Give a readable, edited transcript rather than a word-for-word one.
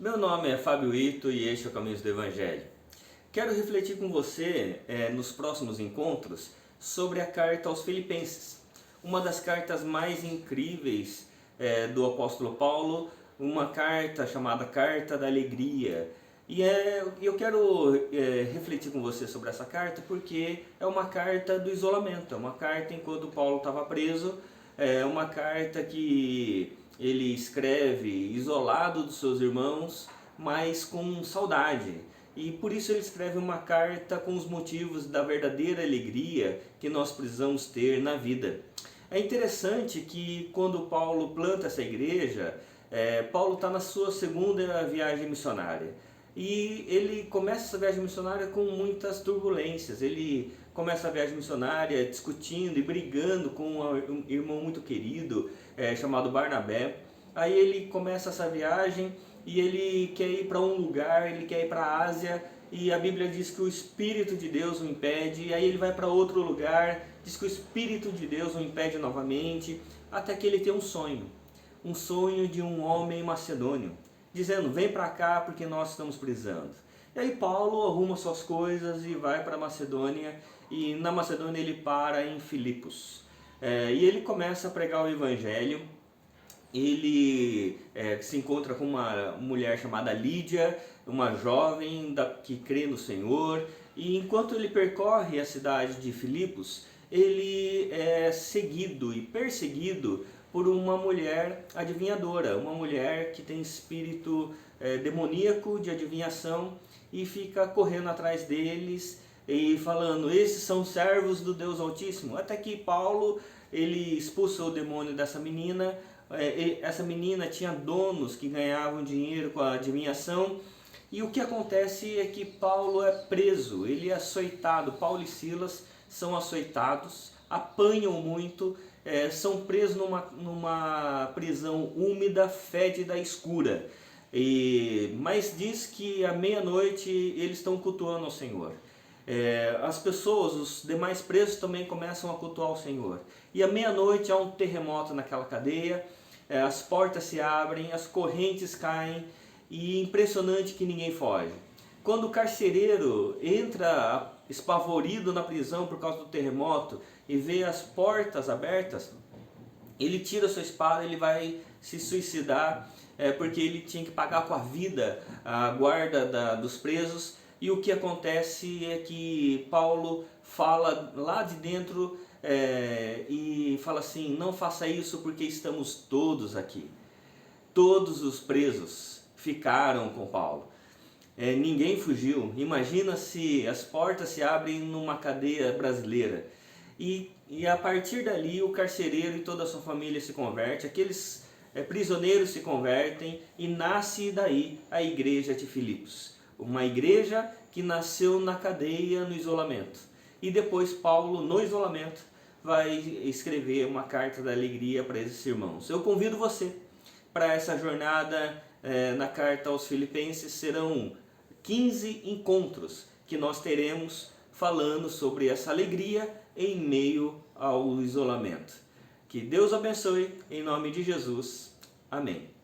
Meu nome é Fábio Ito e este é o Caminhos do Evangelho. Quero refletir com você nos próximos encontros sobre a carta aos Filipenses, uma das cartas mais incríveis do apóstolo Paulo, uma carta chamada Carta da Alegria. E eu quero refletir com você sobre essa carta porque é uma carta do isolamento, é uma carta enquanto Paulo estava preso, é uma carta que ele escreve isolado dos seus irmãos, mas com saudade. E por isso ele escreve uma carta com os motivos da verdadeira alegria que nós precisamos ter na vida. É interessante que quando Paulo planta essa igreja, Paulo está na sua segunda viagem missionária. E ele começa essa viagem missionária com muitas turbulências. Ele começa a viagem missionária discutindo e brigando com um irmão muito querido chamado Barnabé. Aí ele começa essa viagem e ele quer ir para um lugar, ele quer ir para a Ásia, e a Bíblia diz que o Espírito de Deus o impede. E aí ele vai para outro lugar, diz que o Espírito de Deus o impede novamente, até que ele tem um sonho de um homem macedônio, dizendo: vem para cá porque nós estamos precisando. E aí Paulo arruma suas coisas e vai para a Macedônia, e na Macedônia ele para em Filipos. E ele começa a pregar o Evangelho. Ele se encontra com uma mulher chamada Lídia, uma jovem que crê no Senhor, e enquanto ele percorre a cidade de Filipos, ele é seguido e perseguido por uma mulher adivinhadora, uma mulher que tem espírito demoníaco de adivinhação, e fica correndo atrás deles e falando: esses são servos do Deus Altíssimo. Até que Paulo ele expulsa o demônio dessa menina. Essa menina tinha donos que ganhavam dinheiro com a adivinhação, e o que acontece é que Paulo é preso, ele é açoitado. Paulo e Silas são açoitados, apanham muito, são presos numa prisão úmida, fétida, escura. Mas diz que à meia-noite eles estão cultuando ao Senhor. As pessoas, os demais presos também começam a cultuar o Senhor. E à meia-noite há um terremoto naquela cadeia, as portas se abrem, as correntes caem, e é impressionante que ninguém foge. Quando o carcereiro entra espavorido na prisão por causa do terremoto e vê as portas abertas, ele tira sua espada, ele vai se suicidar, porque ele tinha que pagar com a vida a guarda dos presos. E o que acontece é que Paulo fala lá de dentro e fala assim: não faça isso porque estamos todos aqui. Todos os presos ficaram com Paulo. Ninguém fugiu. Imagina se as portas se abrem numa cadeia brasileira. E a partir dali o carcereiro e toda a sua família se converte, aqueles prisioneiros se convertem, e nasce daí a igreja de Filipos. Uma igreja que nasceu na cadeia, no isolamento. E depois Paulo, no isolamento, vai escrever uma carta da alegria para esses irmãos. Eu convido você para essa jornada na carta aos Filipenses. Serão 15 encontros que nós teremos falando sobre essa alegria em meio ao isolamento. Que Deus abençoe, em nome de Jesus. Amém.